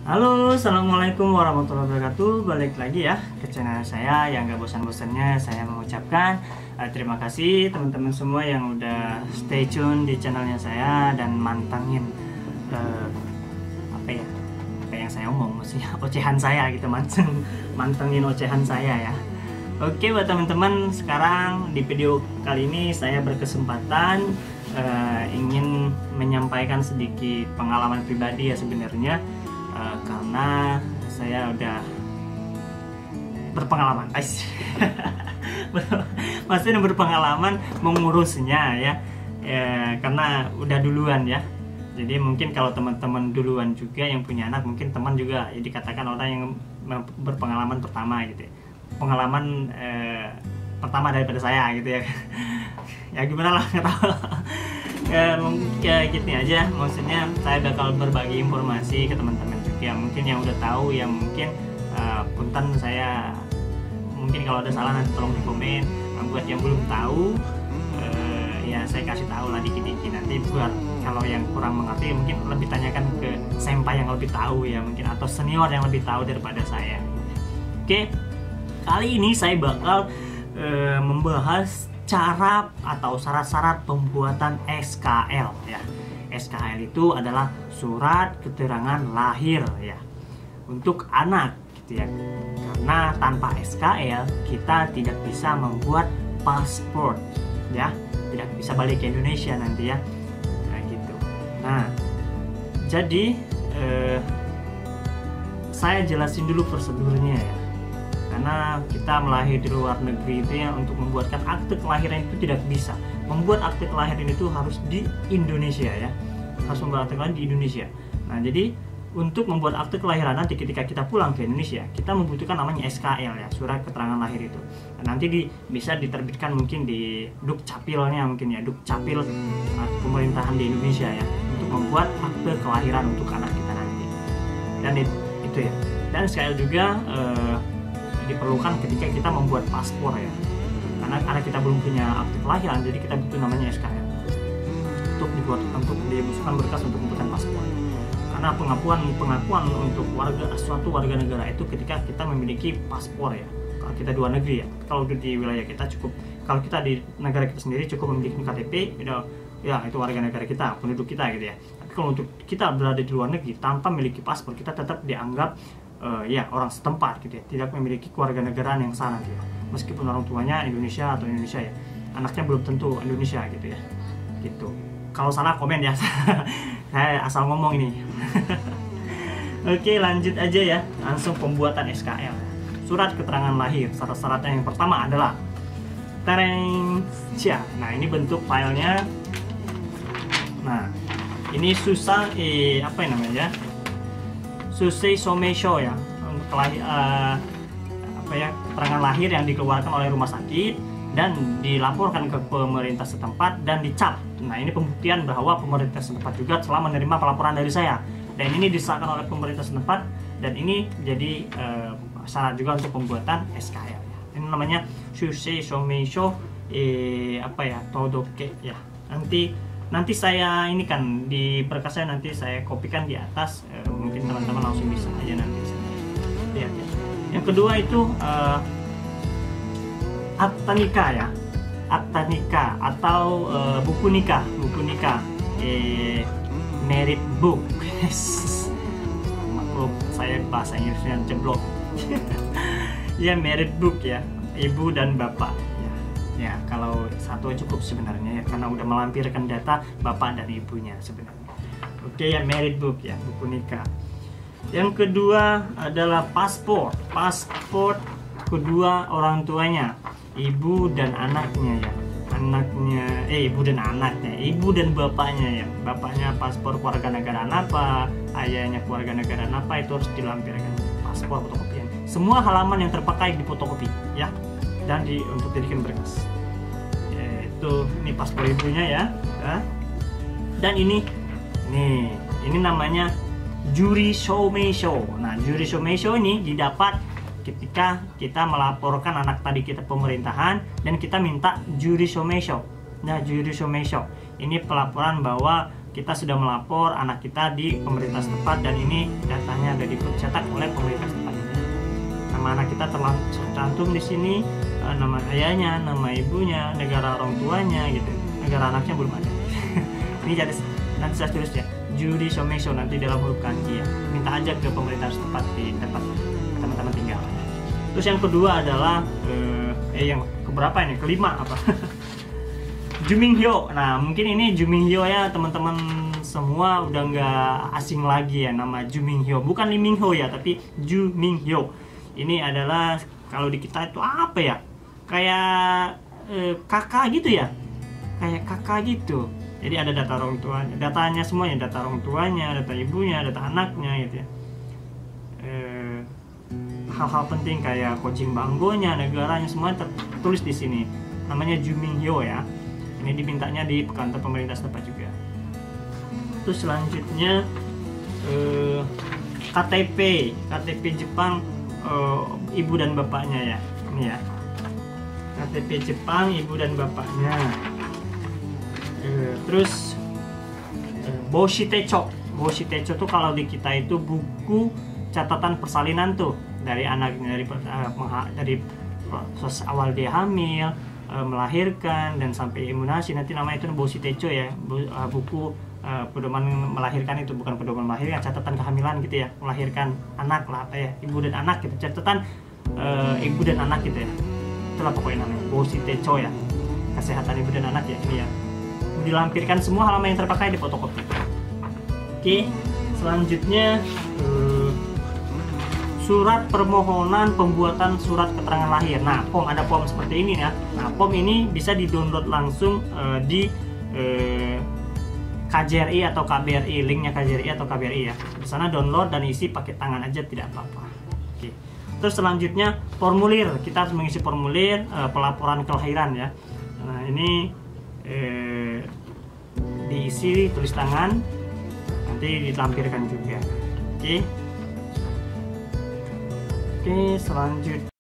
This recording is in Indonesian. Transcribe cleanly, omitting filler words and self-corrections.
Halo, assalamualaikum warahmatullahi wabarakatuh. Balik lagi ya ke channel saya yang gak bosan-bosannya saya mengucapkan terima kasih teman-teman semua yang udah stay tune di channelnya saya dan mantengin apa yang saya omong, maksudnya ocehan saya gitu, mantengin ocehan saya ya. Oke, buat teman-teman, sekarang di video kali ini saya berkesempatan ingin menyampaikan sedikit pengalaman pribadi ya sebenarnya. Karena saya udah berpengalaman, maksudnya berpengalaman mengurusnya ya, karena udah duluan ya. Jadi mungkin kalau teman-teman duluan juga yang punya anak, mungkin teman juga ya, dikatakan orang yang berpengalaman pertama gitu ya. Pengalaman pertama daripada saya gitu ya. Ya gimana lah, nggak tahu. Ya gitu aja, maksudnya saya bakal berbagi informasi ke teman-teman juga mungkin yang udah tahu, yang mungkin punten saya mungkin kalau ada salah nanti tolong di komen. Buat yang belum tahu ya saya kasih tahu lah dikit-dikit, nanti buat kalau yang kurang mengerti mungkin lebih tanyakan ke senpai yang lebih tahu ya mungkin, atau senior yang lebih tahu daripada saya. Oke, kali ini saya bakal membahas cara atau syarat-syarat pembuatan SKL ya. SKL itu adalah surat keterangan lahir ya untuk anak gitu ya. Karena tanpa SKL kita tidak bisa membuat paspor ya, tidak bisa balik ke Indonesia nanti ya. Nah, gitu. Nah, jadi saya jelasin dulu prosedurnya ya. Karena kita melahir di luar negeri itu ya, untuk membuatkan akte kelahiran itu tidak bisa. Membuat akte kelahiran itu harus di Indonesia ya. Harus membuat akte kelahiran di Indonesia. Nah, jadi untuk membuat akte kelahiran nanti ketika kita pulang ke Indonesia, kita membutuhkan namanya SKL ya, surat keterangan lahir itu. Nah, nanti bisa diterbitkan mungkin di Dukcapilnya mungkin ya, Dukcapil pemerintahan di Indonesia ya, untuk membuat akte kelahiran untuk anak kita nanti. Dan itu ya. Dan SKL juga diperlukan ketika kita membuat paspor ya, karena kita belum punya akte kelahiran, jadi kita butuh namanya SKL untuk dimasukkan berkas untuk membuatkan paspor. Karena pengakuan untuk suatu warga negara itu ketika kita memiliki paspor ya. Kalau kita luar negeri ya, kalau di wilayah kita cukup, kalau kita di negara kita sendiri cukup memiliki KTP ya, itu warga negara kita, penduduk kita gitu ya. Tapi kalau untuk kita berada di luar negeri tanpa memiliki paspor, kita tetap dianggap ya orang setempat gitu ya, tidak memiliki keluarga negaraan yang sana gitu ya. Meskipun orang tuanya Indonesia atau Indonesia ya, anaknya belum tentu Indonesia gitu ya. Gitu. Kalau salah komen ya. Saya asal ngomong ini. Oke, lanjut aja ya. Langsung pembuatan SKL. Surat keterangan lahir. Syarat-syaratnya yang pertama adalah tereng. Nah, ini bentuk filenya. Nah, ini susah apa namanya ya? Susei Somesho ya, keterangan lahir yang dikeluarkan oleh rumah sakit dan dilaporkan ke pemerintah setempat dan dicap. Nah, ini pembuktian bahwa pemerintah setempat juga telah menerima pelaporan dari saya, dan ini disahkan oleh pemerintah setempat, dan ini jadi syarat juga untuk pembuatan SKL ya. Ini namanya Susei Somesho Todoke ya. Nanti saya ini kan di berkasnya nanti saya kopikan di atas, mungkin teman-teman langsung bisa aja nanti lihat ya. Yang kedua itu akta nikah ya, akta nikah atau buku nikah, marriage book. Maklum saya bahasa Inggrisnya jeblok. Ya, marriage book ya, ibu dan bapak. Ya, kalau satu cukup sebenarnya ya, karena udah melampirkan data bapak dan ibunya sebenarnya. Oke ya, married book ya, buku nikah. Yang kedua adalah paspor kedua orang tuanya, ibu dan anaknya ya. Ibu dan bapaknya ya. Bapaknya paspor keluarga negaraan apa, ayahnya keluarga negaraan apa, itu harus dilampirkan paspor fotokopian. Semua halaman yang terpakai di fotokopi ya. Dan untuk dijadikan berkas. Ini paspor ibunya ya. Dan ini namanya Juri Shomeisho. Nah, Juri Shomeisho ini didapat ketika kita melaporkan anak tadi kita pemerintahan dan kita minta Juri Shomeisho. Nah, Juri Shomeisho ini pelaporan bahwa kita sudah melapor anak kita di pemerintah setempat dan ini datanya sudah dicetak oleh pemerintah setempat ini. Nama anak kita tercantum di sini, nama ayahnya, nama ibunya, negara orang tuanya gitu. Negara anaknya belum ada. Ini jadi nanti saya tulis ya, judi somesho nanti dalam huruf kanji ya. Minta aja ke pemerintah setempat di tempat teman-teman tinggal. Terus yang kedua adalah yang keberapa ini? Kelima apa? Jumingyo. Nah, mungkin ini Jumingyo ya teman-teman semua udah nggak asing lagi ya nama Jumingyo. Bukan Lee Min-ho ya, tapi Jumingyo. Ini adalah kalau di kita itu apa ya? Kayak kakak gitu ya. Kayak kakak gitu. Jadi ada data orang tuanya, datanya semuanya, data orang tuanya, data ibunya, data anaknya gitu ya. Hal-hal penting kayak coaching banggonya, negaranya semua tertulis di sini. Namanya Jumingyo ya. Ini dimintanya di kantor pemerintah setempat juga. Terus selanjutnya KTP Jepang ibu dan bapaknya ya. Ini ya. KTP Jepang ibu dan bapaknya. Terus Boshitecho tuh kalau di kita itu buku catatan persalinan tuh dari anaknya, dari proses awal dia hamil, melahirkan dan sampai imunasi, nanti namanya itu Boshitecho ya, buku pedoman melahirkan itu, bukan pedoman melahirkan, catatan kehamilan gitu ya, melahirkan anak lah apa ya, ibu dan anak gitu, catatan ibu dan anak gitu ya, itulah pokoknya namanya Boshitecho ya, kesehatan ibu dan anak ya, ini ya, dilampirkan semua halaman yang terpakai di fotokopi. Oke, selanjutnya surat permohonan pembuatan surat keterangan lahir. Nah, ada form seperti ini ya. Nah, form ini bisa di-download langsung di KJRI atau KBRI, linknya KJRI atau KBRI ya. Di sana download dan isi pakai tangan aja, tidak apa-apa. Oke. Terus selanjutnya formulir. Kita harus mengisi formulir pelaporan kelahiran ya. Nah, ini diisi tulis tangan, nanti ditampilkan juga. Oke, selanjutnya